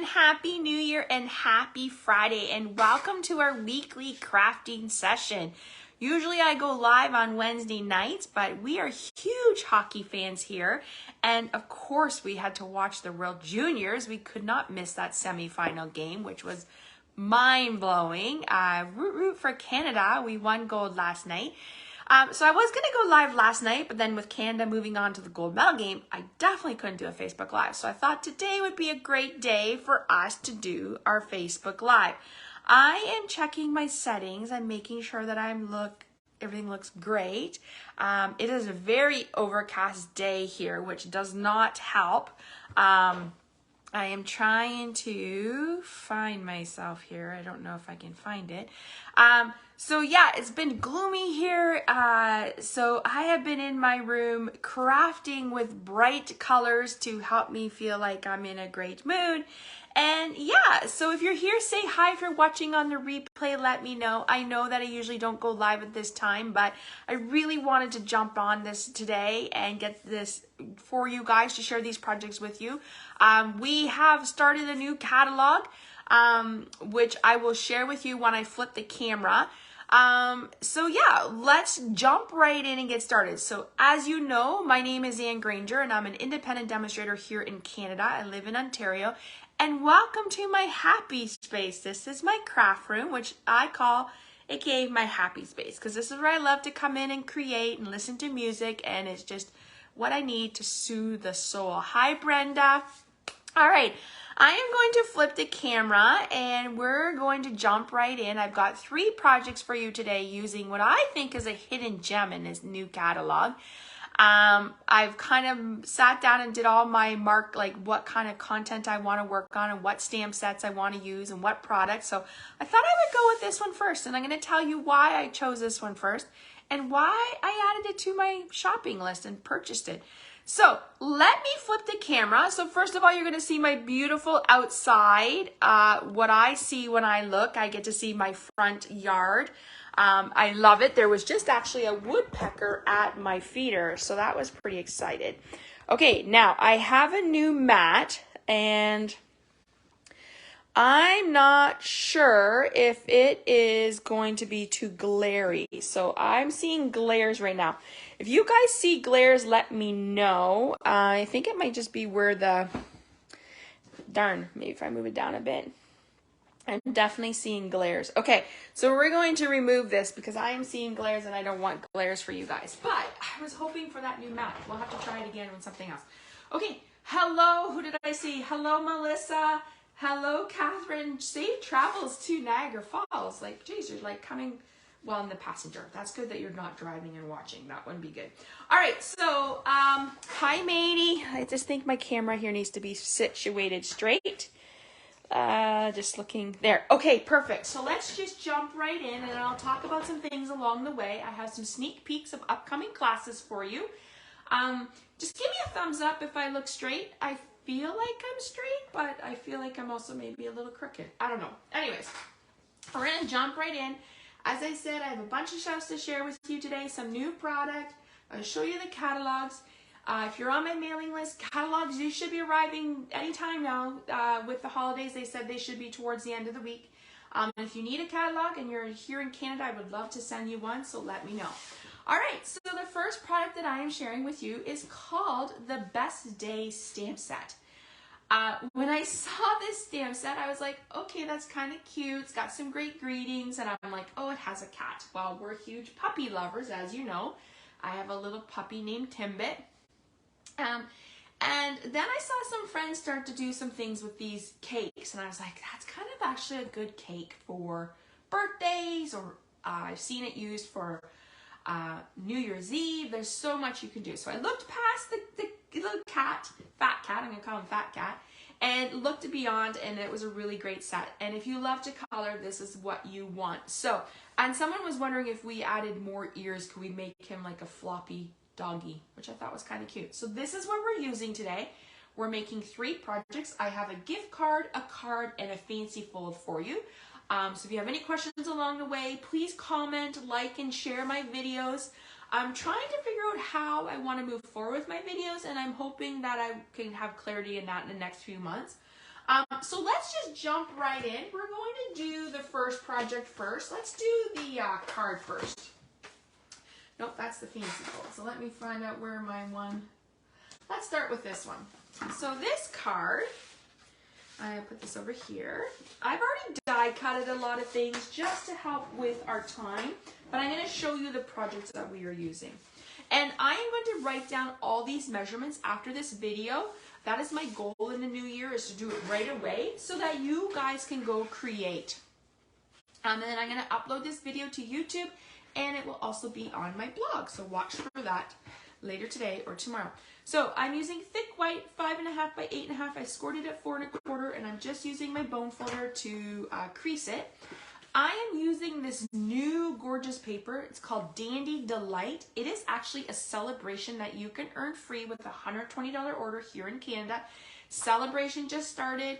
everyone. Happy New Year and happy Friday, and welcome to our weekly crafting session. Usually I go live on Wednesday nights, but we are huge hockey fans here. And of course we had to watch the World Juniors. We could not miss that semifinal game, which was mind-blowing. Root for Canada. We won gold last night. So I was going to go live last night, but then with Canada moving on to the gold medal game, I definitely couldn't do a Facebook Live. So I thought today would be a great day for us to do our Facebook Live. I am checking my settings. I'm making sure that everything looks great. It is a very overcast day here, which does not help. I am trying to find myself here. I don't know if I can find it. So yeah, it's been gloomy here. So I have been in my room crafting with bright colors to help me feel like I'm in a great mood. And yeah, so if you're here, say hi. If you're watching on the replay, let me know. I know that I usually don't go live at this time, but I really wanted to jump on this today and get this for you guys to share these projects with you. We have started a new catalog, which I will share with you when I flip the camera. So yeah, let's jump right in and get started. So as you know, my name is Anne Granger and I'm an independent demonstrator here in Canada. I live in Ontario. And welcome to my happy space. This is my craft room, which I call, aka my happy space, because this is where I love to come in and create and listen to music, and it's just what I need to soothe the soul. Hi, Brenda. All right, I am going to flip the camera and we're going to jump right in. I've got 3 projects for you today using what I think is a hidden gem in this new catalog. I've kind of sat down and did all my like what kind of content I want to work on and what stamp sets I want to use and what products. So I thought I would go with this one first, and I'm going to tell you why I chose this one first and why I added it to my shopping list and purchased it. So let me flip the camera. So first of all, you're going to see my beautiful outside. What I see when I look, I get to see my front yard. I love it. There was just actually a woodpecker at my feeder, so that was pretty excited. Okay, now I have a new mat, and I'm not sure if it is going to be too glary. So I'm seeing glares right now. If you guys see glares, let me know. I think it might just be where maybe if I move it down a bit. I'm definitely seeing glares. Okay, so we're going to remove this because I am seeing glares and I don't want glares for you guys. But I was hoping for that new mat. We'll have to try it again with something else. Okay, hello, who did I see? Hello, Melissa. Hello, Catherine. Safe travels to Niagara Falls. Like, geez, you're like coming, well, in the passenger. That's good that you're not driving and watching. That wouldn't be good. All right, so, hi, matey. I just think my camera here needs to be situated straight. Just looking there. Okay, perfect. So let's just jump right in and I'll talk about some things along the way. I have some sneak peeks of upcoming classes for you. Just give me a thumbs up if I look straight. I feel like I'm straight, but I feel like I'm also maybe a little crooked. I don't know. Anyways, we're going to jump right in. As I said, I have a bunch of stuff to share with you today. Some new product. I'll show you the catalogs. If you're on my mailing list, catalogs, you should be arriving anytime now. With the holidays, they said they should be towards the end of the week. If you need a catalog and you're here in Canada, I would love to send you one, so let me know. All right, so the first product that I am sharing with you is called the Best Day Stamp Set. When I saw this stamp set, I was like, okay, that's kind of cute. It's got some great greetings, and I'm like, oh, it has a cat. Well, we're huge puppy lovers, as you know. I have a little puppy named Timbit. And then I saw some friends start to do some things with these cakes, and I was like, that's kind of actually a good cake for birthdays, or I've seen it used for New Year's Eve. There's so much you can do. So I looked past the little cat, fat cat, I'm gonna call him Fat Cat, and looked beyond, and it was a really great set. And if you love to color, this is what you want. So, and someone was wondering if we added more ears, could we make him like a floppy doggy, which I thought was kind of cute. So this is what we're using today. We're making 3 projects. I have a gift card, a card, and a fancy fold for you. So if you have any questions along the way, please comment, like, and share my videos. I'm trying to figure out how I want to move forward with my videos, and I'm hoping that I can have clarity in that in the next few months. So let's just jump right in. We're going to do the first project first. Let's do the card first. Nope, that's the fancy fold. So let me find out where my one. Let's start with this one. So this card, I put this over here. I've already die cutted a lot of things just to help with our time, but I'm going to show you the projects that we are using. And I am going to write down all these measurements after this video. That is my goal in the new year, is to do it right away so that you guys can go create. And then I'm going to upload this video to YouTube, and it will also be on my blog. So watch for that later today or tomorrow. So I'm using thick white 5.5 by 8.5. I scored it at 4 1/4, and I'm just using my bone folder to crease it. I am using this new gorgeous paper. It's called Dandy Delight. It is actually a celebration that you can earn free with a $120 order here in Canada. Celebration just started.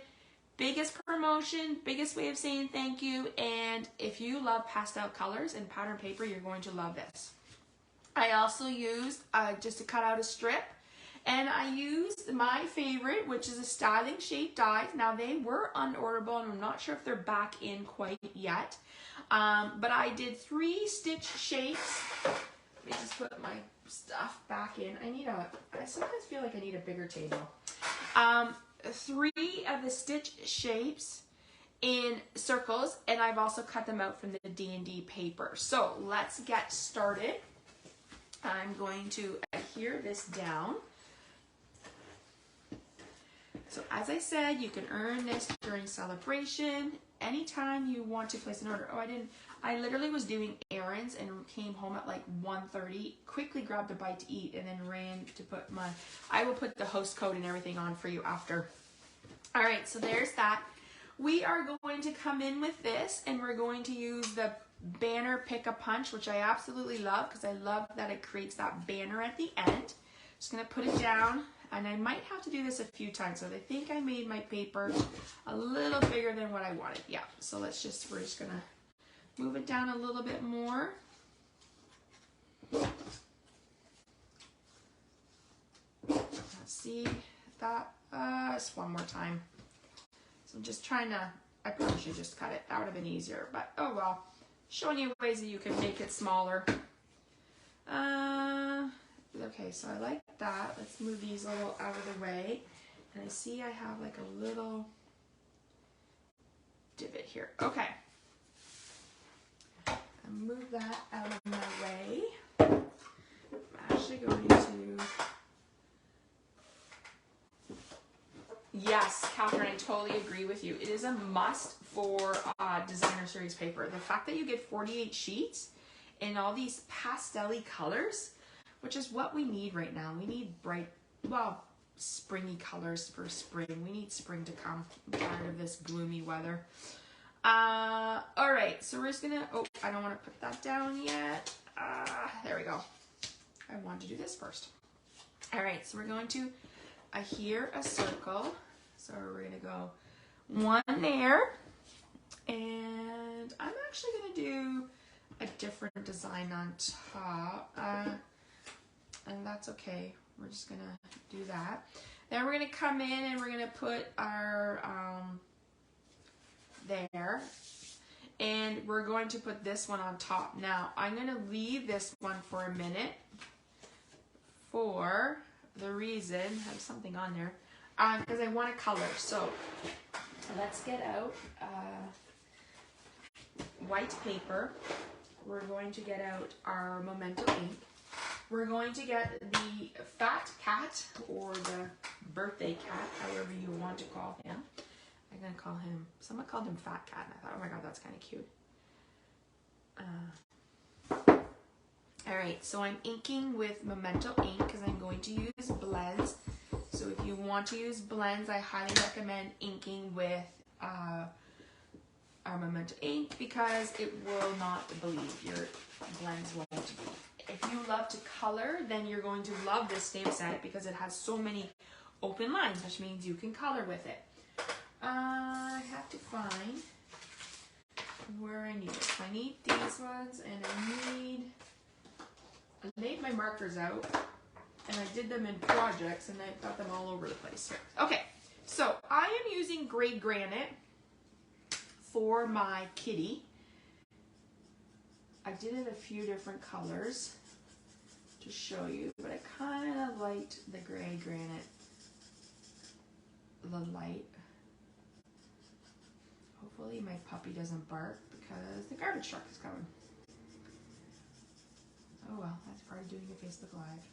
Biggest promotion, biggest way of saying thank you. And if you love pastel colors and pattern paper, you're going to love this. I also used just to cut out a strip. And I used my favorite, which is a styling shape die. Now they were unorderable, and I'm not sure if they're back in quite yet. But I did 3 stitch shapes. Let me just put my stuff back in. I sometimes feel like I need a bigger table. 3 of the stitch shapes in circles, and I've also cut them out from the D&D paper. So let's get started. I'm going to adhere this down. So as I said, you can earn this during celebration, anytime you want to place an order. Oh, I literally was doing errands and came home at like 1:30, quickly grabbed a bite to eat, and then ran to put I will put the host code and everything on for you after. All right, so there's that. We are going to come in with this, and we're going to use the banner pick a punch, which I absolutely love because I love that it creates that banner at the end. Just gonna put it down. And I might have to do this a few times. So I think I made my paper a little bigger than what I wanted. Yeah, so we're just gonna move it down a little bit more. Let's see that, just one more time. So I'm just trying to, I probably should just cut it. That would have been easier, but oh well. Showing you ways that you can make it smaller. Okay, so I like that. Let's move these a little out of the way. And I see I have like a little divot here. Okay. I'll move that out of my way. I'm actually going to... Yes, Catherine, I totally agree with you. It is a must for designer series paper. The fact that you get 48 sheets in all these pastel-y colors, which is what we need right now. We need bright, well, springy colors for spring. We need spring to come. I'm tired of this gloomy weather. All right, so we're just gonna, oh, I don't wanna put that down yet. There we go. I wanted to do this first. All right, so we're going to adhere a circle. So we're gonna go 1 there. And I'm actually gonna do a different design on top. And that's okay. We're just gonna do that. Then we're gonna come in and we're gonna put our there, and we're going to put this one on top. Now I'm gonna leave this one for a minute for the reason I have something on there because I want to color. So let's get out white paper. We're going to get out our Memento ink. We're going to get the fat cat, or the birthday cat, however you want to call him. I'm going to call him, someone called him Fat Cat, and I thought, oh my god, that's kind of cute. Alright, so I'm inking with Memento ink because I'm going to use blends. So if you want to use blends, I highly recommend inking with our Memento ink because it will not bleed. Your blends won't bleed. If you love to color, then you're going to love this stamp set because it has so many open lines, which means you can color with it. I have to find where I need it. So I need these ones, and I laid my markers out, and I did them in projects, and I got them all over the place here. Okay, so I am using gray granite for my kitty. I did it a few different colors to show you, but I kind of liked the gray granite, the light. Hopefully my puppy doesn't bark because the garbage truck is coming. Oh well, that's part of doing a Facebook Live.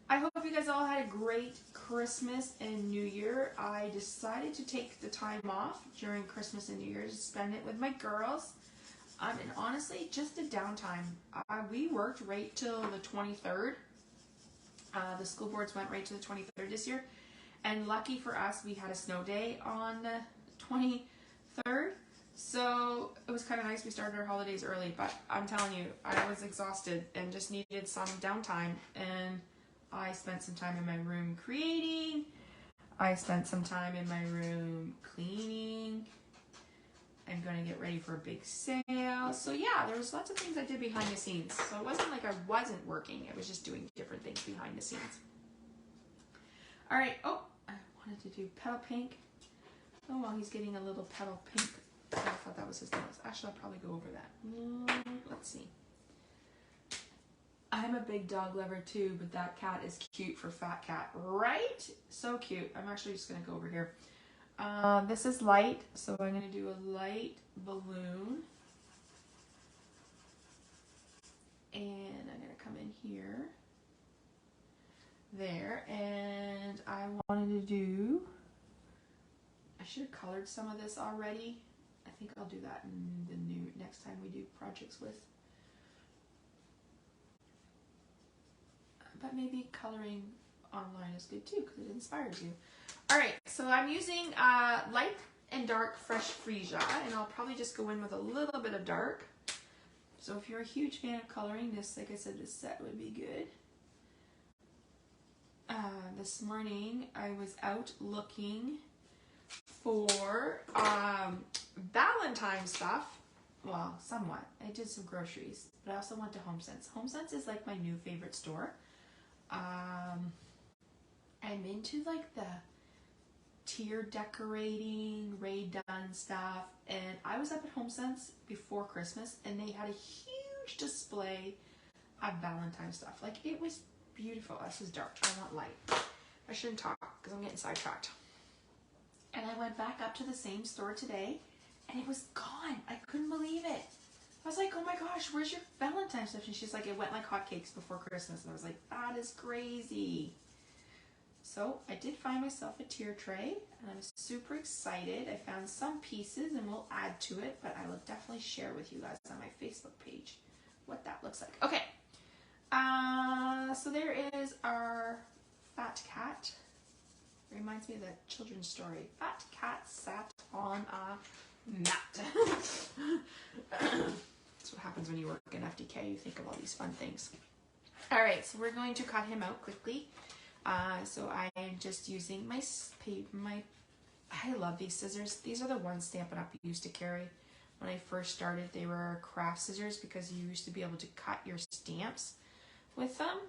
I hope you guys all had a great Christmas and New Year. I decided to take the time off during Christmas and New Year to spend it with my girls. And honestly, just a downtime. We worked right till the 23rd. The school boards went right to the 23rd this year. And lucky for us, we had a snow day on the 23rd. So it was kind of nice. We started our holidays early. But I'm telling you, I was exhausted and just needed some downtime. And I spent some time in my room creating. I spent some time in my room cleaning. I'm going to get ready for a big sale. So yeah, there was lots of things I did behind the scenes. So it wasn't like I wasn't working. I was just doing different things behind the scenes. All right. Oh, I wanted to do petal pink. Oh, well, he's getting a little petal pink. I thought that was his nose. Actually, I'll probably go over that. Let's see. I'm a big dog lover too, but that cat is cute for fat cat, right? So cute. I'm actually just going to go over here. This is light, so I'm going to do a light balloon. And I'm going to come in here. There. And I wanted to do, I should have colored some of this already. I think I'll do that in the next time we do projects with. But maybe coloring online is good too because it inspires you. All right, so I'm using light and dark fresh freesia, and I'll probably just go in with a little bit of dark. So if you're a huge fan of coloring, this, like I said, this set would be good. This morning I was out looking for Valentine stuff. Well, somewhat. I did some groceries, but I also went to HomeSense. HomeSense is like my new favorite store. I'm into like the tier decorating, Ray Dunn stuff, and I was up at HomeSense before Christmas and they had a huge display of Valentine stuff. Like, it was beautiful. This is dark. I want light. I shouldn't talk because I'm getting sidetracked. And I went back up to the same store today and it was gone. I couldn't believe it. I was like, oh my gosh, where's your Valentine stuff? And she's like, it went like hotcakes before Christmas. And I was like, that is crazy. So I did find myself a tier tray and I'm super excited. I found some pieces and we'll add to it, but I will definitely share with you guys on my Facebook page what that looks like. Okay, so there is our fat cat. Reminds me of that children's story. Fat cat sat on a mat. That's what happens when you work in FDK. You think of all these fun things. All right, so we're going to cut him out quickly. So I am just using my I love these scissors. These are the ones Stampin' Up used to carry. When I first started, they were craft scissors because you used to be able to cut your stamps with them.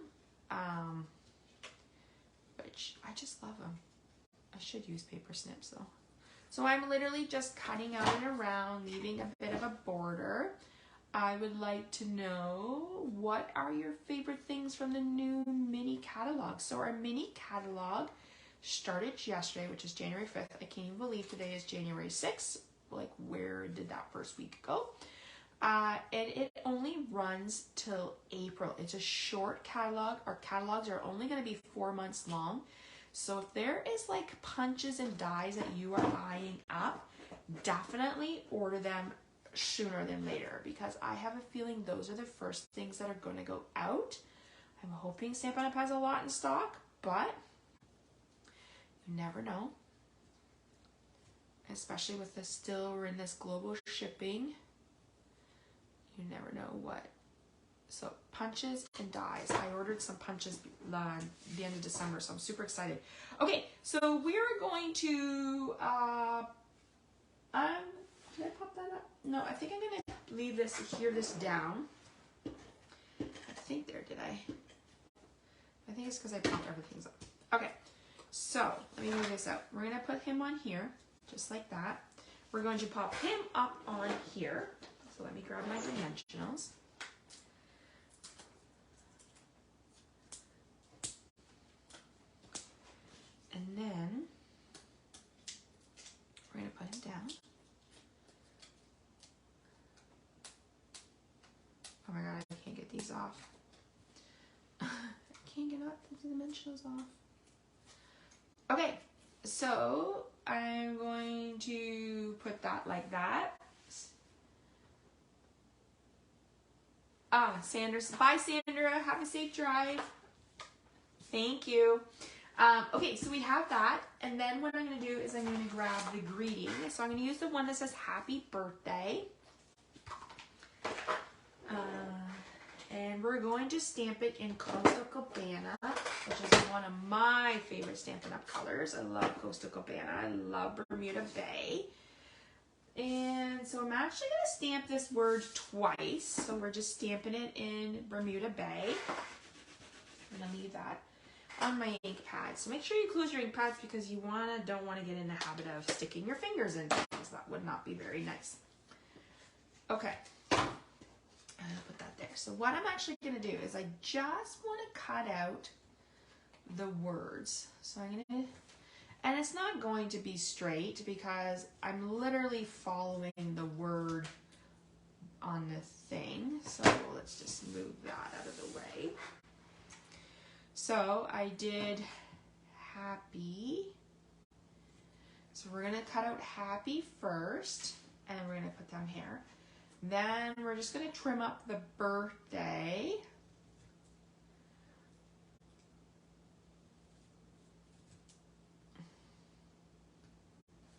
Which I just love them. I should use paper snips though. So I'm literally just cutting out and around, leaving a bit of a border. I would like to know, what are your favorite things from the new mini catalog? So our mini catalog started yesterday, which is January 5th. I can't even believe today is January 6th. Like, where did that first week go? And it only runs till April. It's a short catalog. Our catalogs are only going to be 4 months long. So if there is like punches and dies that you are eyeing up, definitely order them sooner than later, because I have a feeling those are the first things that are going to go out. I'm hoping Stampin' Up has a lot in stock, but you never know. Especially with this, still we're in this global shipping. You never know what. So punches and dies. I ordered some punches the end of December, so I'm super excited. Okay, so we're going to did I pop that up? No, I think I'm going to leave this down. I think there, did I? I think it's because I popped everything up. Okay, So let me move this out. We're going to put him on here, just like that. We're going to pop him up on here. So let me grab my dimensionals. And then we're going to put him down. Oh my god, I can't get these off. I can't get the dimensionals off. Okay, so I'm going to put that like that. Sandra, bye Sandra, have a safe drive. Thank you. Okay, so we have that, and then what I'm going to do is I'm going to grab the greeting. So I'm going to use the one that says happy birthday. And we're going to stamp it in Coastal Cabana, which is one of my favorite Stampin' Up colors. I love Coastal Cabana. I love Bermuda Bay. And so I'm actually going to stamp this word twice. So we're just stamping it in Bermuda Bay. I'm going to leave that on my ink pad. So make sure you close your ink pads because you don't want to get in the habit of sticking your fingers in things. That would not be very nice. Okay. I'm going to put that there. So what I'm actually going to do is I just want to cut out the words. So I'm going to, and it's not going to be straight because I'm literally following the word on the thing. So let's just move that out of the way. So I did happy. So we're going to cut out happy first, and we're going to put them here. Then we're just going to trim up the birthday.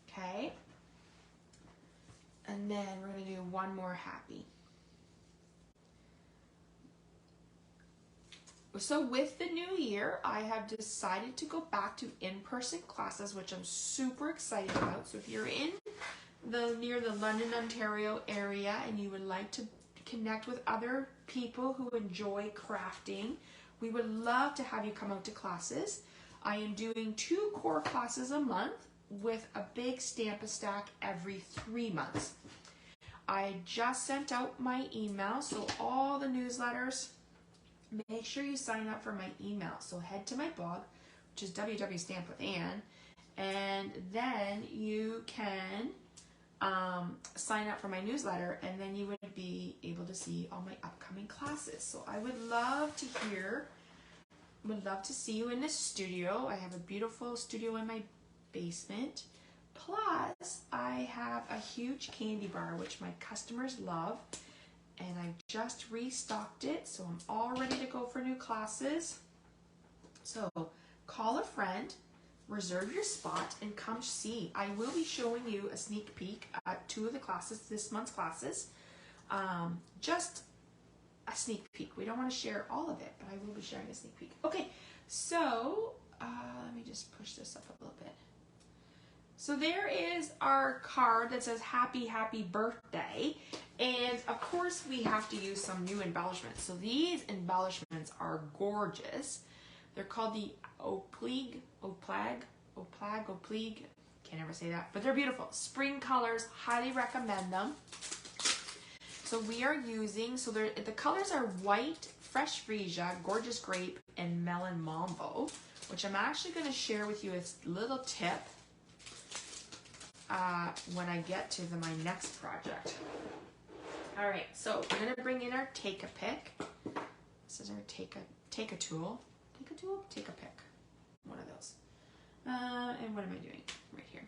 Okay. And then we're going to do one more happy. So with the new year, I have decided to go back to in-person classes, which I'm super excited about. So if you're near the London, Ontario area and you would like to connect with other people who enjoy crafting, we would love to have you come out to classes. I am doing 2 core classes a month with a big Stamp-A-Stack every 3 months. I just sent out my email, so all the newsletters, make sure you sign up for my email. So head to my blog, which is www.stampwithann, and then you can sign up for my newsletter, and then you would be able to see all my upcoming classes. So I would love to see you in the studio. I have a beautiful studio in my basement. Plus, I have a huge candy bar, which my customers love, and I just restocked it, so I'm all ready to go for new classes. So call a friend, reserve your spot, and come see. I will be showing you a sneak peek at 2 of the classes, this month's classes. Just a sneak peek. We don't want to share all of it, but I will be sharing a sneak peek. Okay, so let me just push this up a little bit. So there is our card that says happy, happy birthday. And of course we have to use some new embellishments. So these embellishments are gorgeous. They're called the Oplag, can't ever say that, but they're beautiful. Spring colors, highly recommend them. So we are using, so the colors are white, fresh freesia, gorgeous grape, and melon mambo, which I'm actually going to share with you as a little tip when I get to my next project. All right, so we're going to bring in our take a pick. This is our take a tool. Take a pick. One of those. And what am I doing? Right here.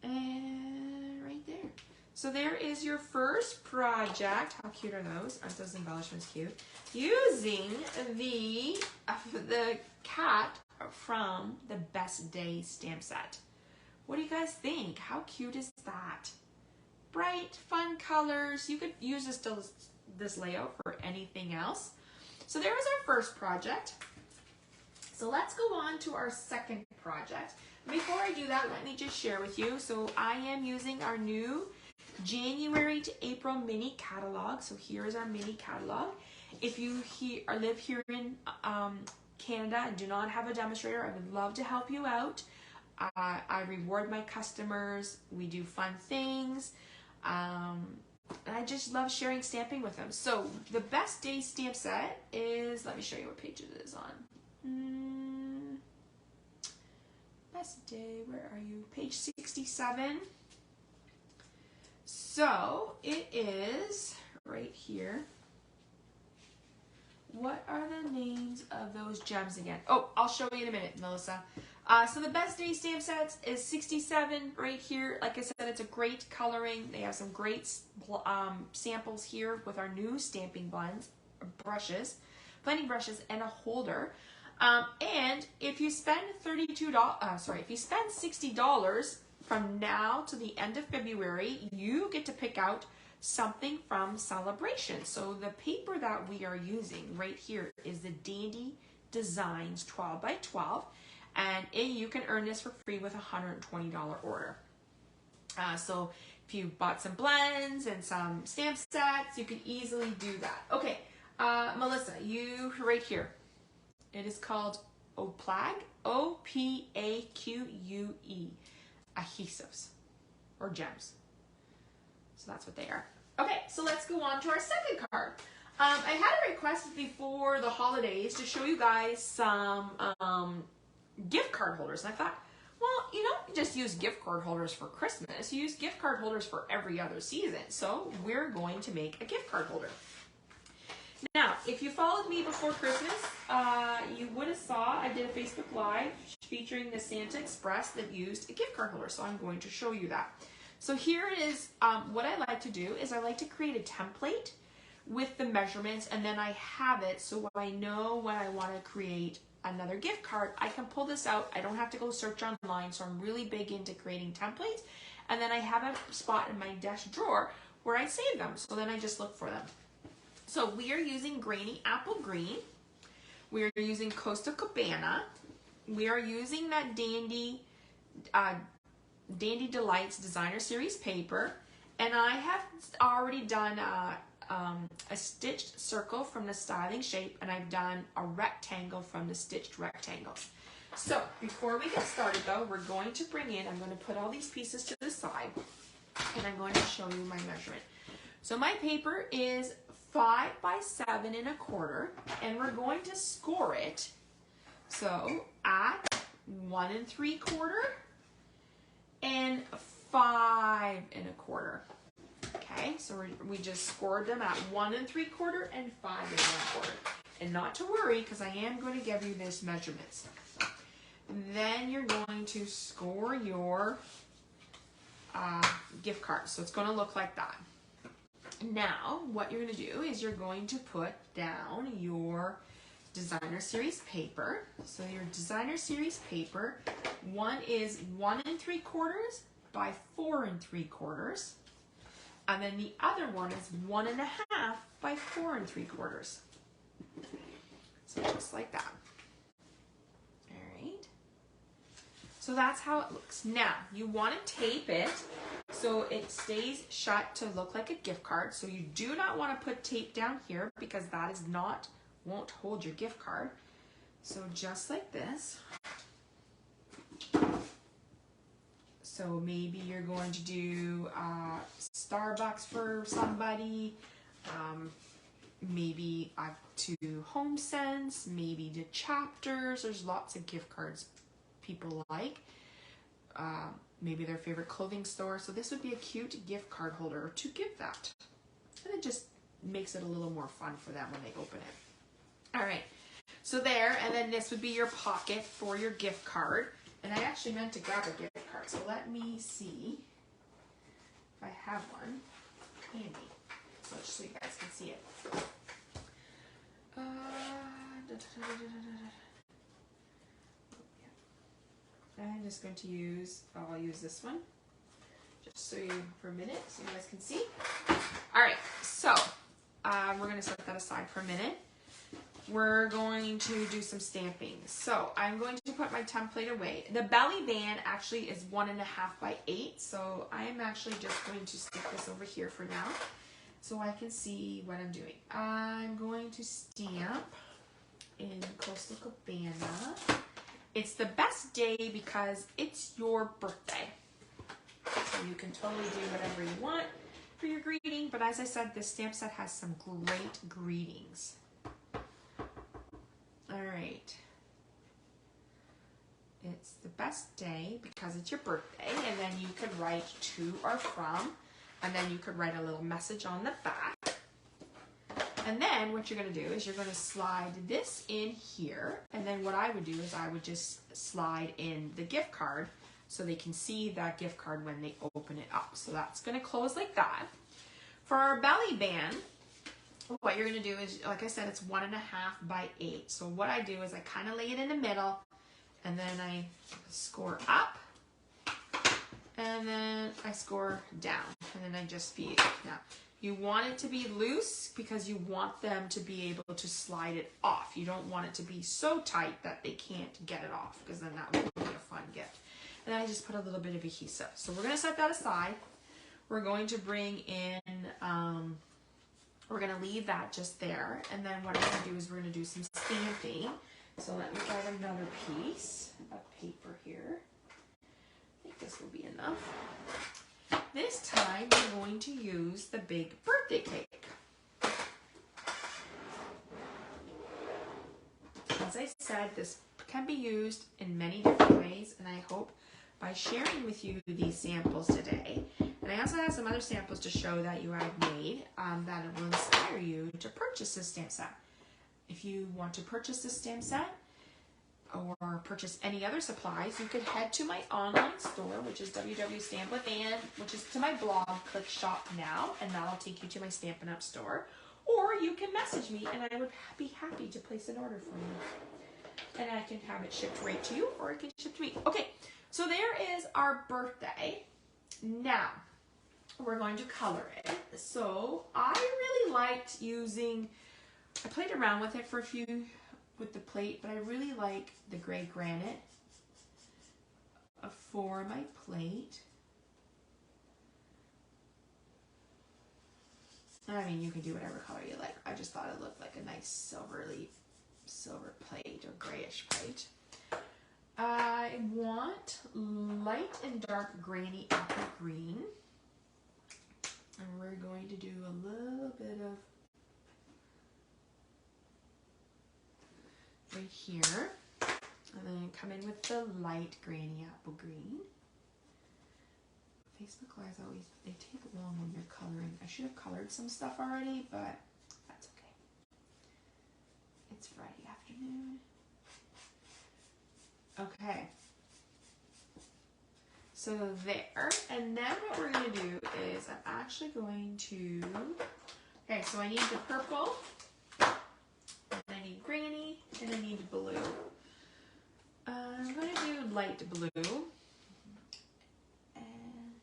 And right there. So there is your first project. How cute are those? Aren't those embellishments cute? Using the cat from the Best Day stamp set. What do you guys think? How cute is that? Bright, fun colors. You could use this layout for anything else. So there was our first project. So let's go on to our second project. Before I do that, let me just share with you. So I am using our new January to April mini catalog. So here is our mini catalog. If you live here in Canada and do not have a demonstrator, I would love to help you out. I reward my customers. We do fun things. And I just love sharing stamping with them. So the best day stamp set is, let me show you what page it is on. Best day, where are you? Page 67. So it is right here. What are the names of those gems again? Oh, I'll show you in a minute, Melissa. So the best day stamp sets is 67 right here. Like I said, it's a great coloring. They have some great samples here with our new stamping blends, brushes, blending brushes, and a holder. And if you spend if you spend $60 from now to the end of February, you get to pick out something from Celebration. So the paper that we are using right here is the Dandy Designs 12 by 12. And you can earn this for free with a $120 order. So if you bought some blends and some stamp sets, you can easily do that. Okay, Melissa, you right here. It is called Oplag, O-P-A-Q-U-E, adhesives or gems. So that's what they are. Okay, so let's go on to our second card. I had a request before the holidays to show you guys some gift card holders. And I thought, well, you don't just use gift card holders for Christmas. You use gift card holders for every other season. So we're going to make a gift card holder. Now, if you followed me before Christmas, you would have saw I did a Facebook Live featuring the Santa Express that used a gift card holder. So I'm going to show you that. So here is what I like to do is I like to create a template with the measurements, and then I have it so I know when I want to create another gift card, I can pull this out. I don't have to go search online, so I'm really big into creating templates. And then I have a spot in my desk drawer where I save them, so then I just look for them. So we are using Grainy Apple Green. We are using Costa Cabana. We are using that Dandy Delights Designer Series paper. And I have already done a stitched circle from the styling shape, and I've done a rectangle from the stitched rectangles. So before we get started though, we're going to bring in, I'm going to put all these pieces to the side, and I'm going to show you my measurement. So my paper is 5 by 7 1/4, and we're going to score it. So at 1 3/4 and 5 1/4. Okay, so we just scored them at 1 3/4 and 5 1/4. And not to worry, because I am going to give you this measurements. Then you're going to score your gift card. So it's going to look like that. Now, what you're going to do is you're going to put down your Designer Series paper. So your Designer Series paper, one is 1 3/4 by 4 3/4. And then the other one is 1 1/2 by 4 3/4. So just like that. All right. So that's how it looks. Now, you want to tape it so it stays shut to look like a gift card. So you do not want to put tape down here because that is not, won't hold your gift card. So just like this. So maybe you're going to do Starbucks for somebody, maybe to HomeSense, maybe to Chapters. There's lots of gift cards people like. Maybe their favorite clothing store. So this would be a cute gift card holder to give that. And it just makes it a little more fun for them when they open it. All right, so there, and then this would be your pocket for your gift card. And I actually meant to grab a gift card, so let me see if I have one handy. So just so you guys can see it. I'm just going to use, I'll use this one, just so you, for a minute, so you guys can see. All right, so we're going to set that aside for a minute. We're going to do some stamping. So I'm going to put my template away. The belly band actually is 1 1/2 by 8. So I'm actually just going to stick this over here for now so I can see what I'm doing. I'm going to stamp in Coastal Cabana. It's the best day because it's your birthday. So you can totally do whatever you want for your greeting. But as I said, this stamp set has some great greetings. All right. It's the best day because it's your birthday. And then you could write to or from. And then you could write a little message on the back. And then what you're going to do is you're going to slide this in here. And then what I would do is I would just slide in the gift card so they can see that gift card when they open it up. So that's going to close like that. For our belly band, what you're going to do is, like I said, it's 1.5 by 8. So what I do is I kind of lay it in the middle and then I score up and then I score down and then I just feed it. Now, you want it to be loose because you want them to be able to slide it off. You don't want it to be so tight that they can't get it off because then that would be a fun gift. And then I just put a little bit of adhesive. So we're going to set that aside. We're going to bring in, we're going to leave that just there. And then what I'm going to do is we're going to do some stamping. So let me grab another piece of paper here. I think this will be enough. This time we're going to use the big birthday cake. As I said, this can be used in many different ways, and I hope by sharing with you these samples today, and I also have some other samples to show that you have made that it will inspire you to purchase this stamp set. If you want to purchase this stamp set, or purchase any other supplies, you could head to my online store, which is www.stampwithann, which is to my blog, click shop now, and that'll take you to my Stampin' Up store. Or you can message me and I would be happy to place an order for you. And I can have it shipped right to you or it can ship to me. Okay, so there is our birthday. Now, we're going to color it. So I really liked using, I played around with it for a few with the plate, but I really like the gray granite for my plate. I mean, you can do whatever color you like. I just thought it looked like a nice silver plate or grayish plate. I want light and dark granny apple green. And we're going to do a little bit of right here, and then come in with the light granny apple green. Facebook Lives always, they take long when you're coloring. I should have colored some stuff already, but that's okay. It's Friday afternoon. Okay. So there, and then what we're going to do is I'm actually going to, okay, so I need the purple, and I need granny, and I need blue. I'm going to do light blue. And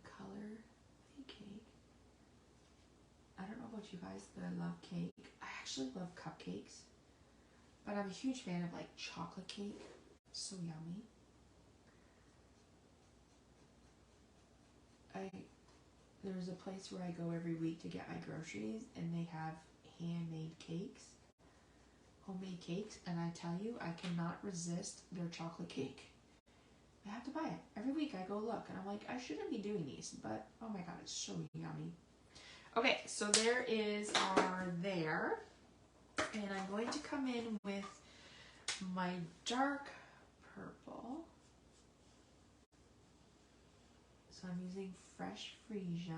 color the cake. I don't know about you guys, but I love cake. I actually love cupcakes. But I'm a huge fan of like chocolate cake. So yummy. There's a place where I go every week to get my groceries, and they have handmade cakes, homemade cakes, and I tell you, I cannot resist their chocolate cake. I have to buy it. Every week I go look, and I'm like, I shouldn't be doing these, but oh my god, it's so yummy. Okay, so there is our there, and I'm going to come in with my dark purple. So I'm using fresh freesia. Here.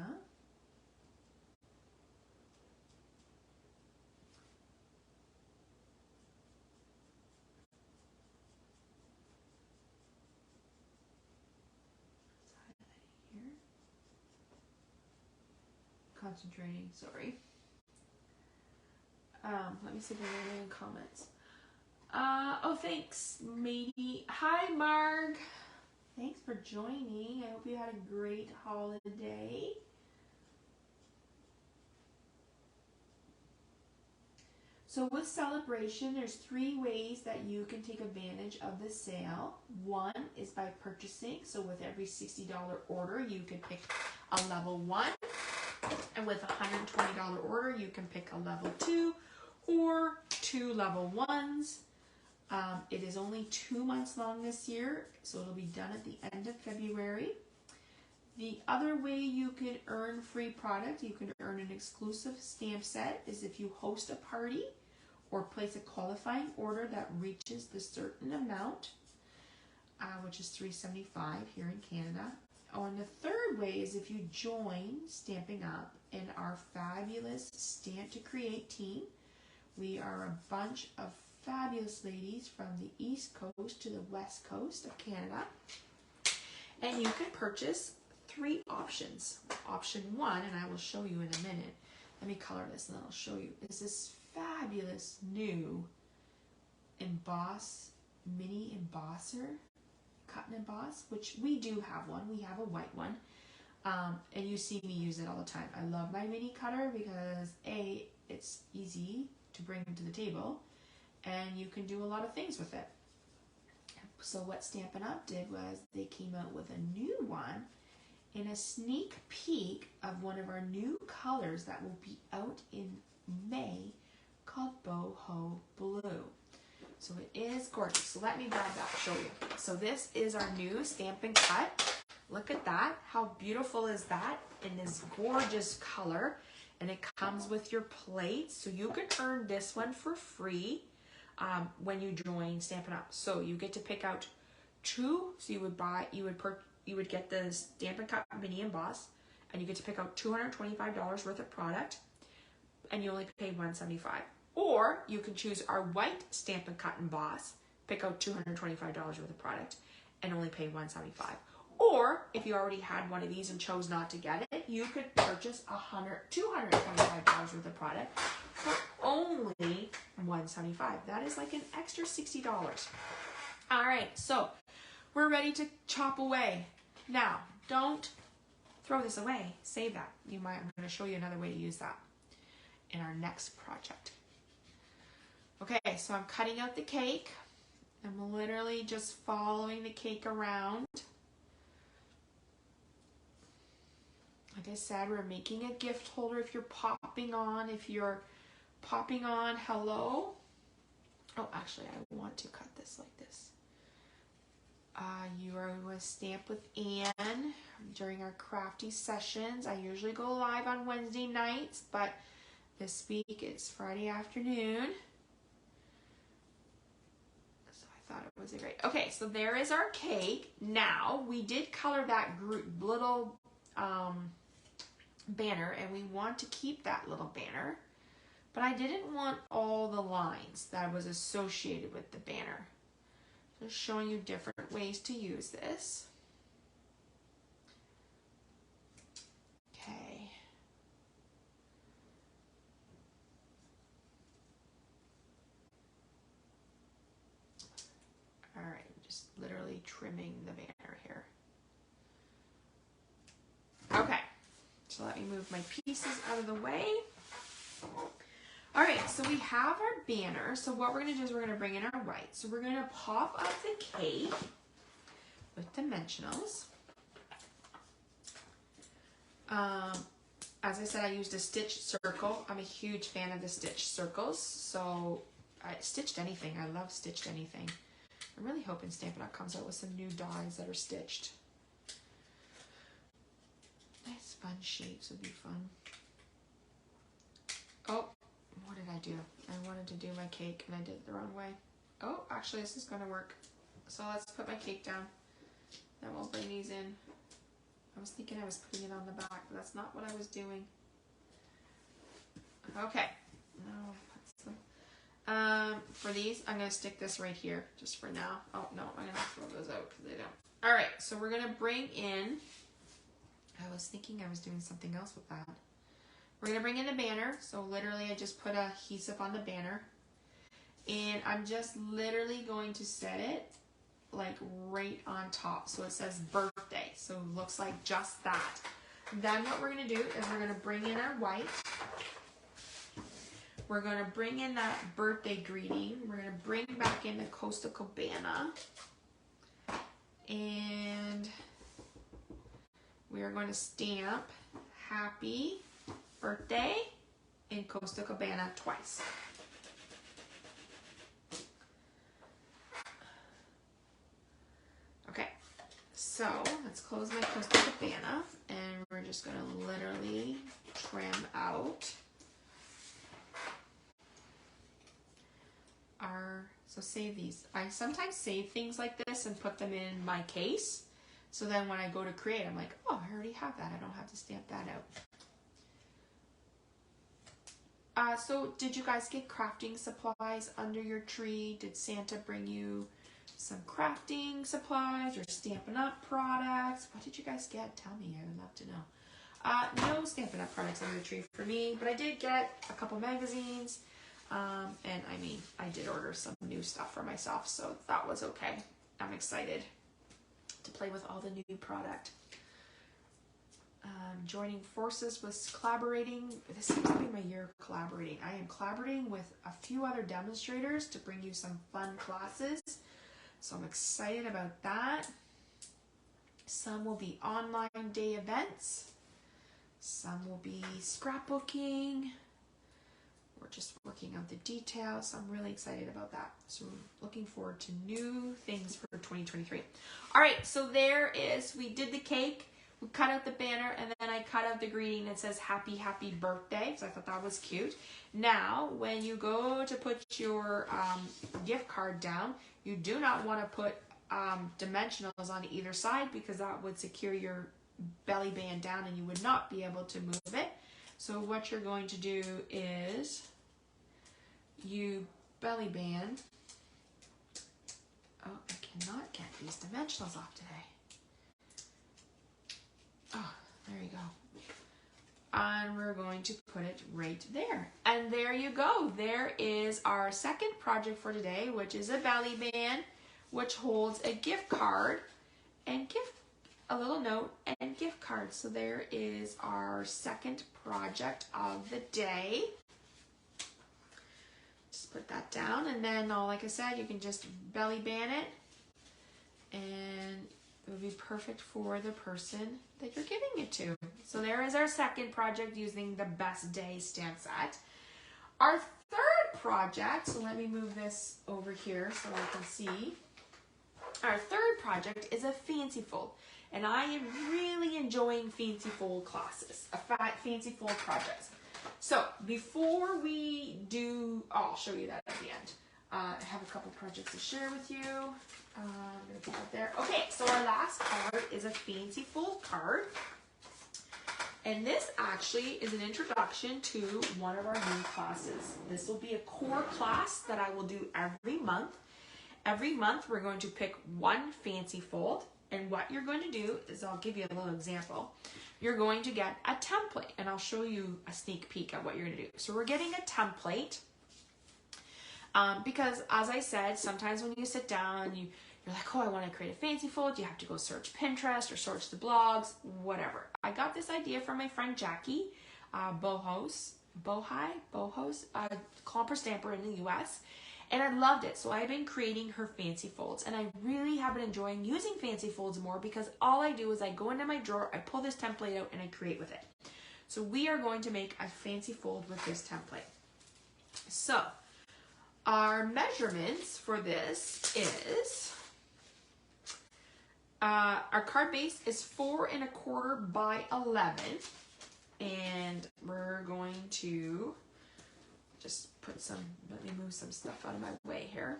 Concentrating, sorry. Let me see if there are any comments. Oh, thanks, matey. Hi, Marg. Thanks for joining. I hope you had a great holiday. So with Celebration, there's 3 ways that you can take advantage of the sale. One is by purchasing. So with every $60 order, you could pick a level 1. And with a $120 order, you can pick a level 2 or 2 level 1s. It is only 2 months long this year, so it'll be done at the end of February. The other way you can earn free product, you can earn an exclusive stamp set, is if you host a party or place a qualifying order that reaches the certain amount, which is $375 here in Canada. Oh, and the third way is if you join Stampin' Up in our fabulous Stamp to Create team. We are a bunch of fabulous ladies from the East Coast to the West Coast of Canada. And you can purchase 3 options. Option 1, and I will show you in a minute. Let me color this and then I'll show you. Is this fabulous new mini embosser, cut and emboss, which we do have one. We have a white one. And you see me use it all the time. I love my mini cutter because A, it's easy to bring to the table, and you can do a lot of things with it. So what Stampin' Up did was they came out with a new one in a sneak peek of one of our new colors that will be out in May called Boho Blue. So it is gorgeous. So let me grab that, show you. So this is our new Stampin' Cut. Look at that. How beautiful is that in this gorgeous color? And it comes with your plate. So you can earn this one for free when you join Stampin' Up. So you get to pick out 2. So you would get the Stampin' Cut Mini Emboss, and you get to pick out $225 worth of product, and you only pay $175. Or you can choose our white Stampin' Cut Emboss, pick out $225 worth of product, and only pay $175. Or if you already had one of these and chose not to get it, you could purchase $225 worth of product for only $175. That is like an extra $60. All right, so we're ready to chop away. Now, don't throw this away. Save that. I'm going to show you another way to use that in our next project. Okay, so I'm cutting out the cake. I'm literally just following the cake around. Like I said, we're making a gift holder if you're popping on. Hello. Oh, actually, I want to cut this like this. You are with Stamp with Anne during our Crafty sessions. I usually go live on Wednesday nights, but this week it's Friday afternoon. So I thought it was great. Okay, so there is our cake. Now, we did color that little banner, and we want to keep that little banner, but I didn't want all the lines that was associated with the banner. Just showing you different ways to use this. Okay. All right, just literally trimming the banner here. Okay, so let me move my pieces out of the way. All right, so we have our banner. So what we're gonna do is we're gonna bring in our white. So we're gonna pop up the cake with dimensionals. As I said, I used a stitched circle. I'm a huge fan of the stitched circles. So I stitched anything. I love stitched anything. I'm really hoping Stampin' Up comes out with some new dies that are stitched. Nice fun shapes would be fun. Oh, what did I do? I wanted to do my cake and I did it the wrong way. Oh, actually this is gonna work. So let's put my cake down. Then we'll bring these in. I was thinking I was putting it on the back, but that's not what I was doing. Okay. No, that's the, for these, I'm gonna stick this right here just for now. Oh no, I'm gonna throw those out because they don't. All right, so we're gonna bring in, I was thinking I was doing something else with that. We're gonna bring in the banner. So literally I just put a adhesive on the banner, and I'm just literally going to set it like right on top. So it says birthday. So it looks like just that. Then what we're gonna do is we're gonna bring in our white. We're gonna bring in that birthday greeting. We're gonna bring back in the Costa Cabana. And we are going to stamp happy birthday in Costa Cabana twice. Okay, so let's close my Costa Cabana, and we're just gonna literally trim out so save these. I sometimes save things like this and put them in my case. So then when I go to create, I'm like, oh, I already have that. I don't have to stamp that out. So did you guys get crafting supplies under your tree? Did Santa bring you some crafting supplies or Stampin' Up products? What did you guys get? Tell me, I would love to know. No Stampin' Up products under the tree for me, but I did get a couple magazines. And I mean, I did order some new stuff for myself, so that was okay. I'm excited to play with all the new product. Joining forces with collaborating. This seems to be my year of collaborating. I am collaborating with a few other demonstrators to bring you some fun classes. So I'm excited about that. Some will be online day events. Some will be scrapbooking. We're just working out the details. I'm really excited about that. So I'm looking forward to new things for 2023. All right, so we did the cake. We cut out the banner, and then I cut out the greeting that says happy, happy birthday. So I thought that was cute. Now, when you go to put your gift card down, you do not want to put dimensionals on either side, because that would secure your belly band down and you would not be able to move it. So what you're going to do is you belly band. Oh, I cannot get these dimensionals off today. Oh, there you go. And we're going to put it right there. And there you go. There is our second project for today, which is a belly band, which holds a gift card and a little note and gift card. So there is our second project of the day. Just put that down, and then like I said, you can just belly band it, and it would be perfect for the person that you're giving it to. So there is our second project using the Best Day stamp set. Our third project, so let me move this over here so I can see. Our third project is a fancy fold. And I am really enjoying fancy fold classes, fancy fold projects. So before we do, I'll show you that at the end. I have a couple projects to share with you. I'm going to put that there. Okay, so our last card is a fancy fold card. And this actually is an introduction to one of our new classes. This will be a core class that I will do every month. Every month we're going to pick one fancy fold. And what you're going to do is, I'll give you a little example. You're going to get a template, and I'll show you a sneak peek at what you're going to do. So we're getting a template because, as I said, sometimes when you sit down, you're like, oh, I want to create a fancy fold. You have to go search Pinterest or search the blogs, whatever. I got this idea from my friend Jackie Bohos, Clomper Stamper in the US. And I loved it. So I've been creating her fancy folds. And I really have been enjoying using fancy folds more, because all I do is I go into my drawer, I pull this template out, and I create with it. So we are going to make a fancy fold with this template. So our measurements for this is, our card base is 4 1/4 by 11. And we're going to just let me move some stuff out of my way here.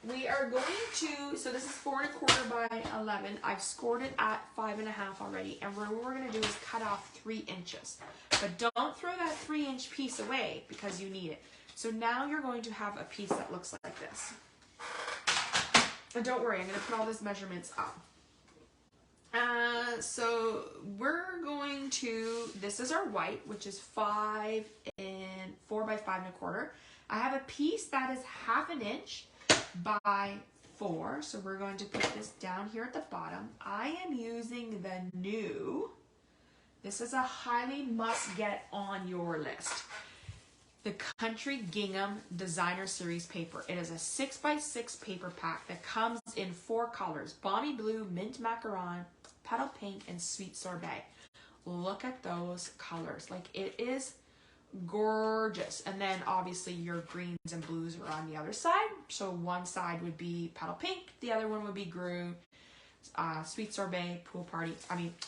We are going to, so this is 4 1/4 by 11. I've scored it at 5 1/2 already. And what we're going to do is cut off 3 inches. But don't throw that 3-inch piece away, because you need it. So now you're going to have a piece that looks like this. And don't worry, I'm going to put all these measurements up. So we're going to, this is our white, which is 4 by 5 1/4. I have a piece that is 1/2 inch by 4. So we're going to put this down here at the bottom. I am using the new, this is a highly must get on your list, the Country Gingham Designer Series paper. It is a 6 by 6 paper pack that comes in 4 colors: Balmy Blue, Mint Macaron, Petal Pink, and Sweet Sorbet. look at those colors. Like, it is gorgeous. And then obviously your greens and blues are on the other side. So one side would be Petal Pink, the other one would be Grew, Sweet Sorbet, Pool Party,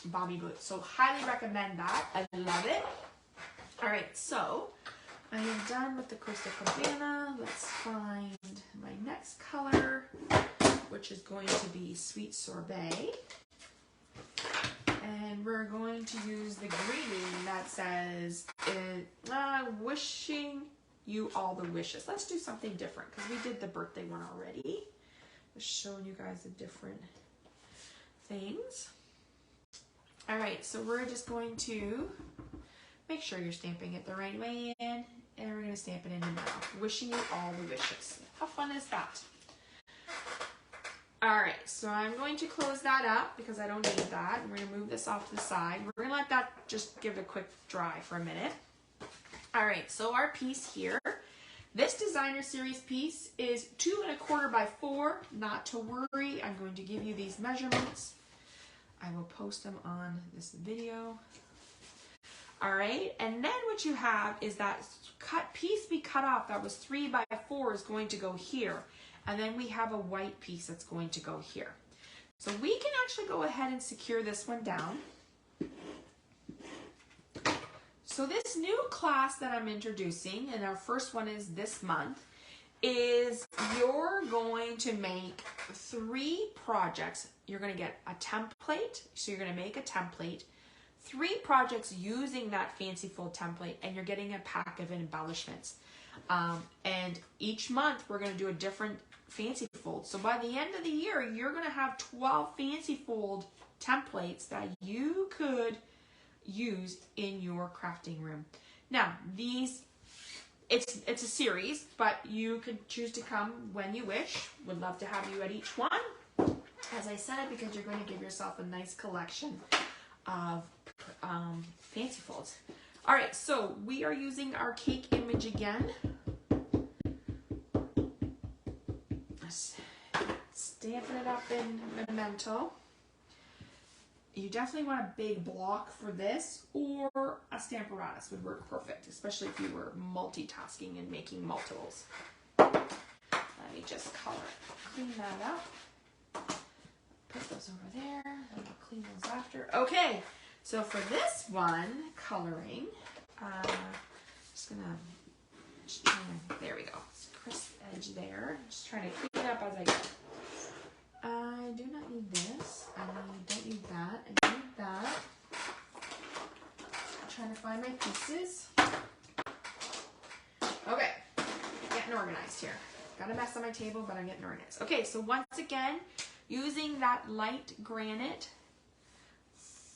Bobby Blue. So highly recommend that. I love it. All right, so I am done with the Costa Cabana. Let's find my next color, which is going to be Sweet Sorbet. And we're going to use the green that says, wishing you all the wishes. Let's do something different because we did the birthday one already. Just showing you guys the different things. All right, so we're just going to make sure you're stamping it the right way in, and we're going to stamp it in the middle. Wishing you all the wishes. How fun is that? All right, so I'm going to close that up because I don't need that. We're going to move this off to the side. We're going to let that just give it a quick dry for a minute. All right, so our piece here, this designer series piece is 2 1/4 by 4. Not to worry, I'm going to give you these measurements. I will post them on this video. All right, and then what you have is that piece we cut off that was 3 by 4 is going to go here. And then we have a white piece that's going to go here. So we can actually go ahead and secure this one down. So this new class that I'm introducing, and our first one is this month, is you're going to make 3 projects. You're going to get a template. So you're going to make a template, 3 projects using that fancy fold template, and you're getting a pack of embellishments. And each month we're going to do a different fancy fold. So by the end of the year, you're going to have 12 fancy fold templates that you could use in your crafting room. Now, it's a series, but you could choose to come when you wish. Would love to have you at each one, as I said, because you're going to give yourself a nice collection of fancy folds. All right, so we are using our cake image again. Stamping it up in Memento. You definitely want a big block for this, or a Stamparatus would work perfect, especially if you were multitasking and making multiples. Let me just clean that up. Put those over there, and we'll clean those after. Okay, so for this one, coloring, there we go. It's a crisp edge there. Just trying to clean it up as I go. I do not need this. I don't need that. I need that. I'm trying to find my pieces. Okay, getting organized here. Got a mess on my table, but I'm getting organized. Okay, so once again, using that light granite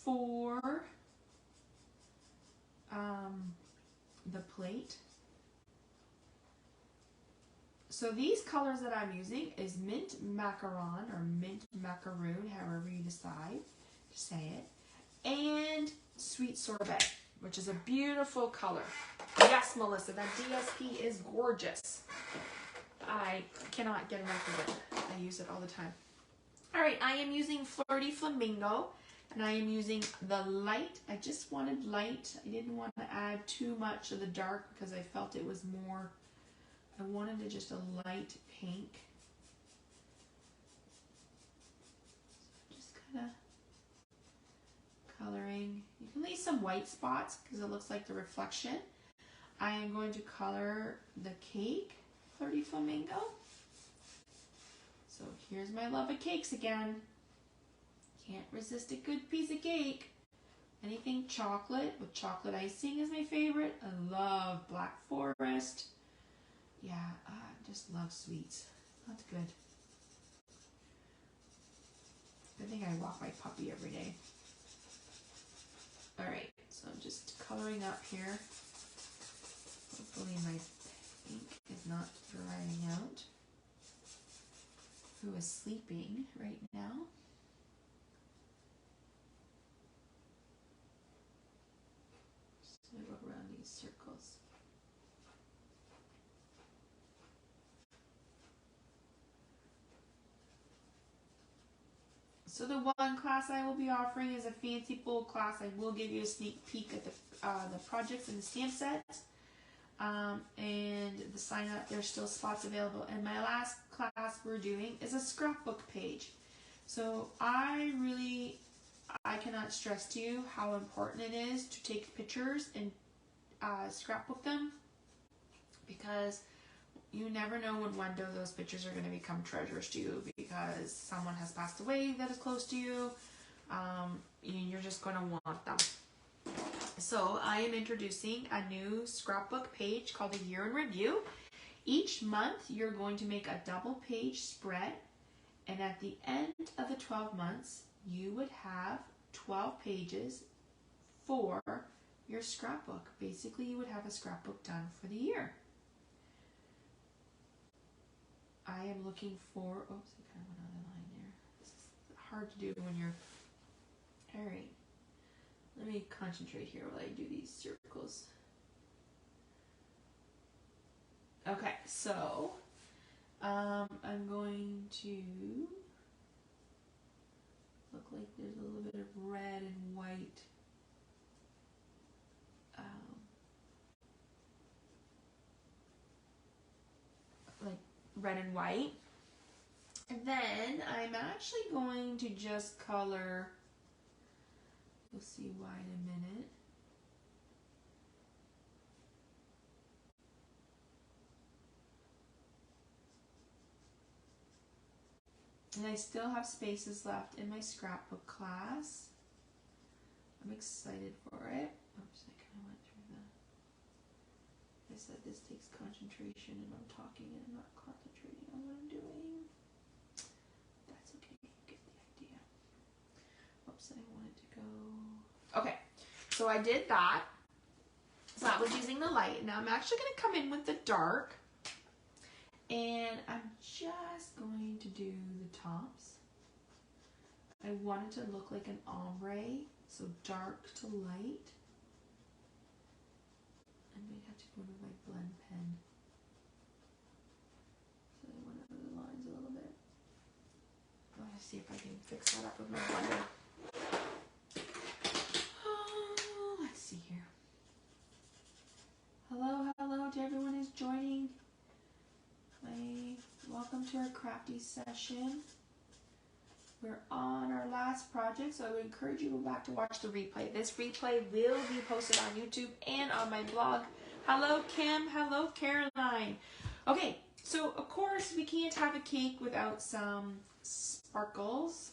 for the plate. So these colors that I'm using is Mint Macaron or Mint Macaroon, however you decide to say it, and Sweet Sorbet, which is a beautiful color. Yes, Melissa, that DSP is gorgeous. I cannot get enough of it. I use it all the time. All right, I am using Flirty Flamingo, and I am using the light. I just wanted light. I didn't want to add too much of the dark because I felt it was more, I wanted to just a light pink. So just kind of coloring. You can leave some white spots because it looks like the reflection. I am going to color the cake, Flirty Flamingo. So here's my love of cakes again. Can't resist a good piece of cake. Anything chocolate with chocolate icing is my favorite. I love Black Forest. Yeah, I just love sweets. That's good. Good thing I walk my puppy every day. All right, so I'm just coloring up here. Hopefully my ink is not drying out. Who is sleeping right now? Just gonna go around these circles. So the one class I will be offering is a fancy full class. I will give you a sneak peek at the projects and the stamp sets. And the sign up, there's still spots available. And my last class we're doing is a scrapbook page. So I cannot stress to you how important it is to take pictures and scrapbook them, because you never know when one of those pictures are going to become treasures to you, because someone has passed away that is close to you. You're just going to want them. So I am introducing a new scrapbook page called a year in review. Each month you're going to make a double page spread, and at the end of the 12 months you would have 12 pages for your scrapbook. Basically, you would have a scrapbook done for the year. I am looking for, oops, I kind of went out of line there. This is hard to do when you're, all right. Let me concentrate here while I do these circles. Okay, so I'm going to look like there's a little bit of red and white. Like red and white. And then I'm actually going to just color, you'll see why in a minute. And I still have spaces left in my scrapbook class. I'm excited for it. Oops, I kind of went through that. I said this takes concentration, and I'm talking and I'm not concentrating on what I'm doing. That's okay, you get the idea. Oops, I wanted to go. Okay, so I did that. So that was using the light. Now I'm actually going to come in with the dark. And I'm just going to do the tops. I want it to look like an ombre, so dark to light. I might have to go to my blend pen. So I went over the lines a little bit. Let's see if I can fix that up with my blender. Let's see here. Hello to everyone who's joining. Welcome to our Crafty session. We're on our last project, so I would encourage you to go back to watch the replay. This replay will be posted on YouTube and on my blog. Hello, Kim. Hello, Caroline. Okay, so of course we can't have a cake without some sparkles.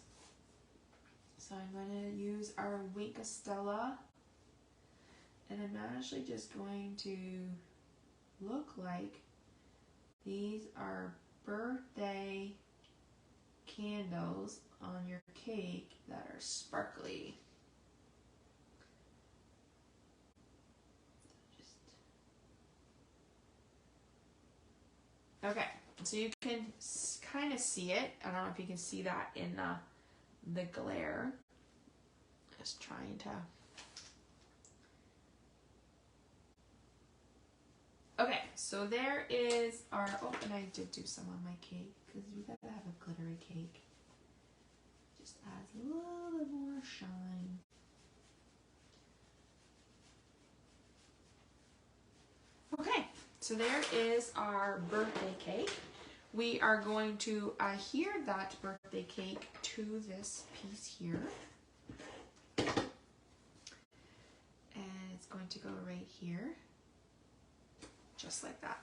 So I'm going to use our Wink Estella, and I'm actually just going to look like these are birthday candles on your cake that are sparkly. Okay, so you can kind of see it. I don't know if you can see that in the glare. Just trying to. Okay, so there is our, oh, and I did do some on my cake, because we gotta have a glittery cake. Just adds a little bit more shine. Okay, so there is our birthday cake. We are going to adhere that birthday cake to this piece here. And it's going to go right here. Just like that.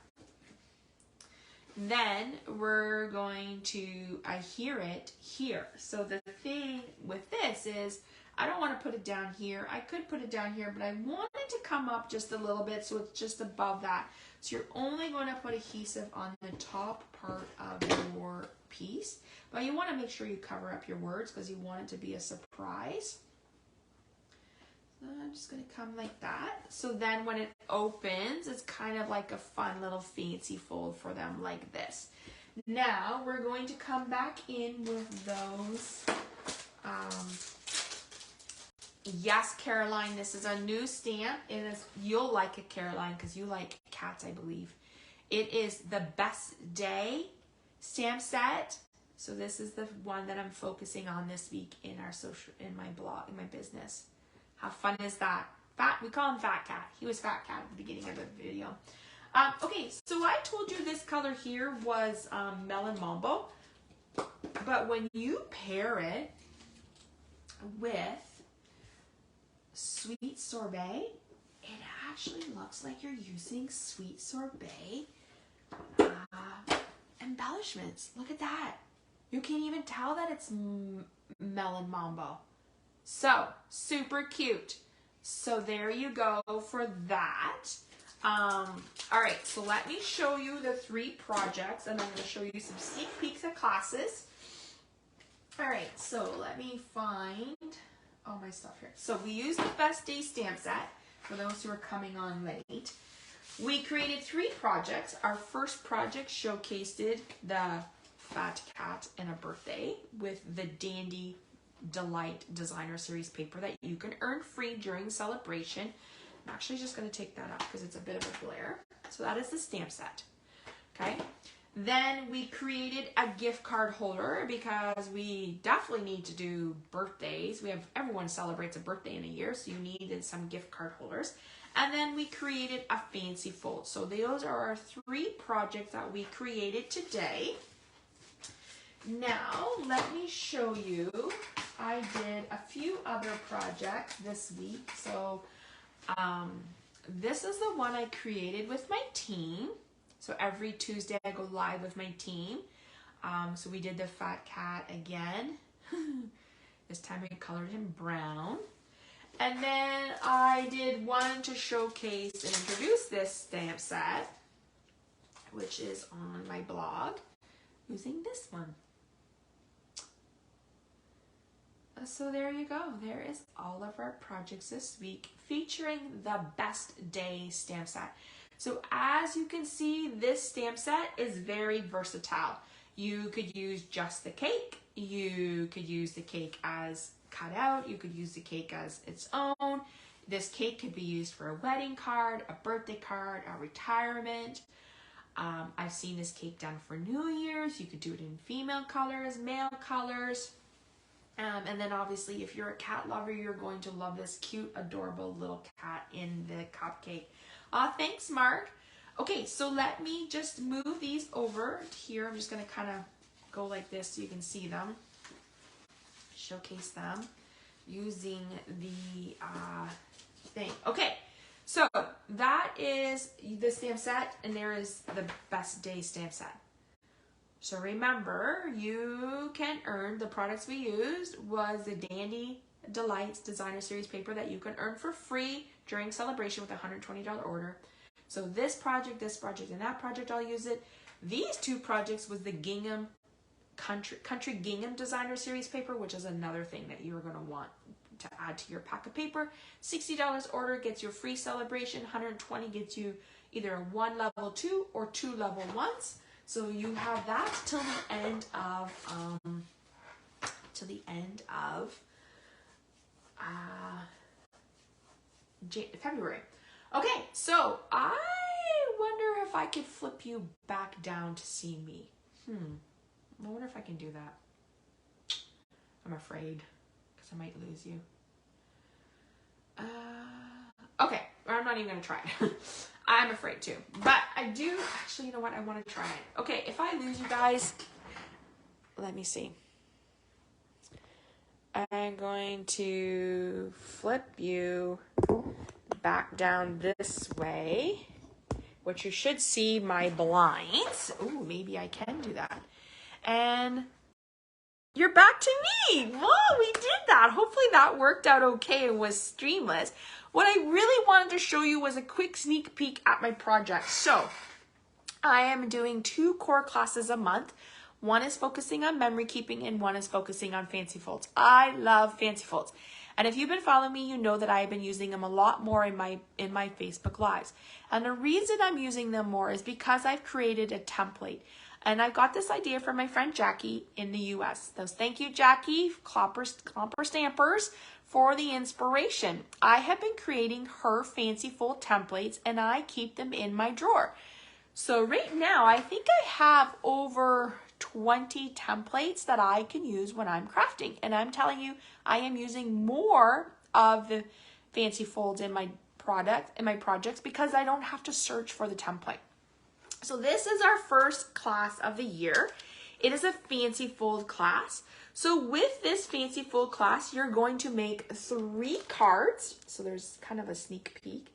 Then we're going to adhere it here. So the thing with this is, I don't want to put it down here. I could put it down here, but I want it to come up just a little bit, so it's just above that. So you're only going to put adhesive on the top part of your piece, but you want to make sure you cover up your words because you want it to be a surprise. So I'm just going to come like that. So then when it opens, it's kind of like a fun little fancy fold for them like this. Now we're going to come back in with those. Yes, Caroline, this is a new stamp. It is, you'll like it, Caroline, because you like cats, I believe. It is the Best Day stamp set. So this is the one that I'm focusing on this week in my blog, in my business. How fun is that? We call him Fat Cat. He was Fat Cat at the beginning of the video. Okay, so I told you this color here was Melon Mambo. But when you pair it with Sweet Sorbet, it actually looks like you're using Sweet Sorbet embellishments. Look at that. You can't even tell that it's Melon Mambo. So, super cute. So there you go for that. All right, so let me show you the 3 projects, and I'm going to show you some sneak peeks at classes. All right, so let me find all my stuff here. So we used the Best Day stamp set for those who are coming on late. We created 3 projects. Our first project showcased the Fat Cat and a birthday with the Dandy Delight Designer Series paper that you can earn free during celebration. I'm actually just going to take that up because it's a bit of a glare. So that is the stamp set. Okay. Then we created a gift card holder because we definitely need to do birthdays. Everyone celebrates a birthday in a year, so you needed some gift card holders. And then we created a fancy fold. So those are our 3 projects that we created today. Now, let me show you. I did a few other projects this week. So this is the one I created with my team. So every Tuesday I go live with my team. So we did the Fat Cat again. This time I colored him brown. And then I did one to showcase and introduce this stamp set, which is on my blog, using this one. So there you go. There is all of our projects this week featuring the Best Day stamp set. So as you can see, this stamp set is very versatile. You could use just the cake. You could use the cake as cut out. You could use the cake as its own. This cake could be used for a wedding card, a birthday card, a retirement. I've seen this cake done for New Year's. You could do it in female colors, male colors. And then obviously if you're a cat lover, you're going to love this cute, adorable little cat in the cupcake. Thanks, Mark. Okay, so let me just move these over here. I'm just going to kind of go like this so you can see them. Showcase them using the thing. Okay, so that is the stamp set, and there is the Best Day stamp set. So remember, you can earn, the products we used was the Dandy Delights Designer Series paper that you can earn for free during celebration with a $120 order. So this project, and that project, I'll use it. These 2 projects was the Gingham Country Gingham Designer Series paper, which is another thing that you're going to want to add to your pack of paper. $60 order gets you a free celebration. $120 gets you either a 1 level 2 or 2 level 1s. So you have that till the end of February. Okay, so I wonder if I could flip you back down to see me. I wonder if I can do that. I'm afraid because I might lose you. Okay, I'm not even gonna try it. I'm afraid too, but I do actually. You know what? I want to try it. Okay, if I lose you guys, let me see. I'm going to flip you back down this way, which you should see my blinds. Ooh, maybe I can do that. And you're back to me. Whoa, we did that. Hopefully that worked out okay and was streamless. What I really wanted to show you was a quick sneak peek at my project. So I am doing 2 core classes a month. One is focusing on memory keeping and one is focusing on fancy folds. I love fancy folds. And if you've been following me, you know that I've been using them a lot more in my Facebook Lives. And the reason I'm using them more is because I've created a template. And I got this idea from my friend Jackie in the US. So thank you, Jackie, Clomper Stampers, for the inspiration. I have been creating her fancy fold templates and I keep them in my drawer. So right now, I think I have over 20 templates that I can use when I'm crafting. And I'm telling you, I am using more of the fancy folds in my projects because I don't have to search for the template. So this is our first class of the year. It is a fancy fold class. So with this fancy fold class, you're going to make 3 cards. So there's kind of a sneak peek.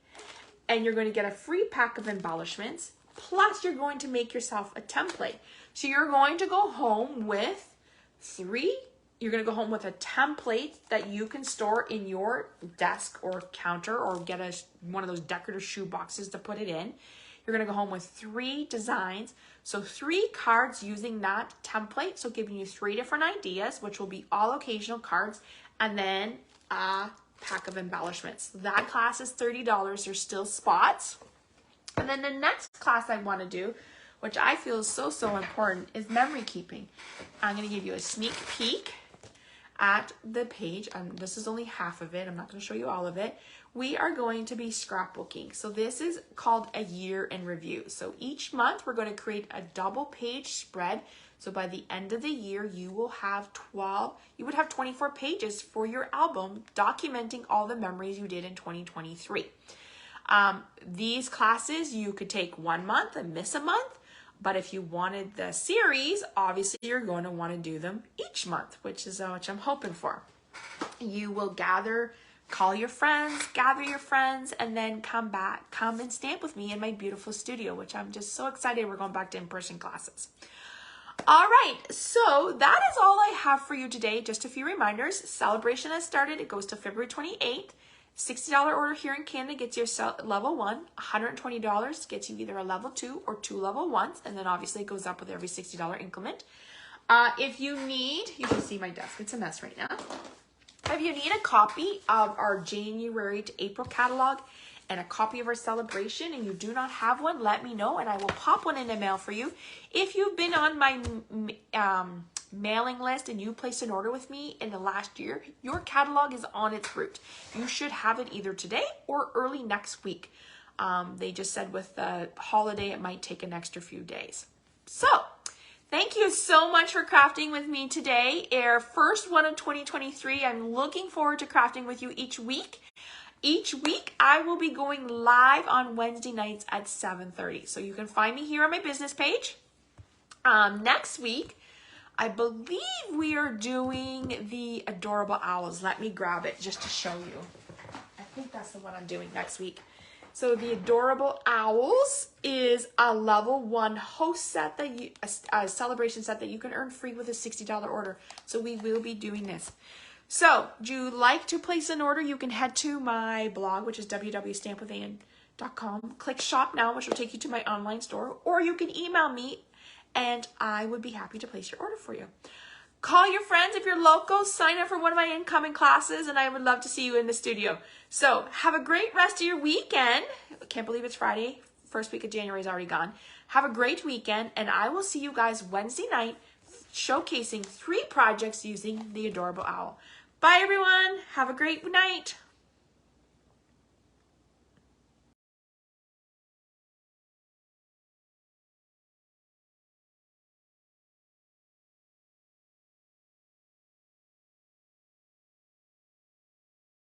And you're going to get a free pack of embellishments. Plus you're going to make yourself a template. So you're going to go home with 3. You're going to go home with a template that you can store in your desk or counter, or get one of those decorative shoe boxes to put it in. You're going to go home with 3 designs. So 3 cards using that template. So giving you 3 different ideas, which will be all occasional cards, and then a pack of embellishments. That class is $30. There's still spots. And then the next class I want to do, which I feel is so important, is memory keeping. I'm going to give you a sneak peek at the page. This is only half of it. I'm not going to show you all of it. We are going to be scrapbooking. So this is called a year in review. So each month we're going to create a double page spread. So by the end of the year, you would have 24 pages for your album documenting all the memories you did in 2023. These classes, you could take 1 month and miss a month. But if you wanted the series, obviously you're going to want to do them each month, which is what I'm hoping for. You will call your friends, gather your friends, and then come and stamp with me in my beautiful studio, which I'm just so excited we're going back to in-person classes. All right, so that is all I have for you today. Just a few reminders. Celebration has started. It goes to February 28th. $60 order here in Canada gets you level 1. $120 gets you either a level 2 or 2 level 1s, and then obviously it goes up with every $60 increment. If you can see my desk, it's a mess right now. If you need a copy of our January to April catalog and a copy of our celebration and you do not have one, let me know and I will pop one in the mail for you. If you've been on my mailing list and you placed an order with me in the last year, your catalog is on its route. You should have it either today or early next week. They just said with the holiday, it might take an extra few days. So thank you so much for crafting with me today. Our first one of 2023. I'm looking forward to crafting with you each week. Each week, I will be going live on Wednesday nights at 7:30. So you can find me here on my business page. Next week, I believe we are doing the Adorable Owls. Let me grab it just to show you. I think that's the one I'm doing next week. So the Adorable Owls is a level 1 host set, a celebration set that you can earn free with a $60 order. So we will be doing this. So do you like to place an order? You can head to my blog, which is www.stampwithan.com. Click shop now, which will take you to my online store, or you can email me and I would be happy to place your order for you. Call your friends if you're local, sign up for one of my incoming classes, and I would love to see you in the studio. So have a great rest of your weekend. I can't believe it's Friday. First week of January is already gone. Have a great weekend, and I will see you guys Wednesday night showcasing 3 projects using the Adorable Owl. Bye, everyone. Have a great night.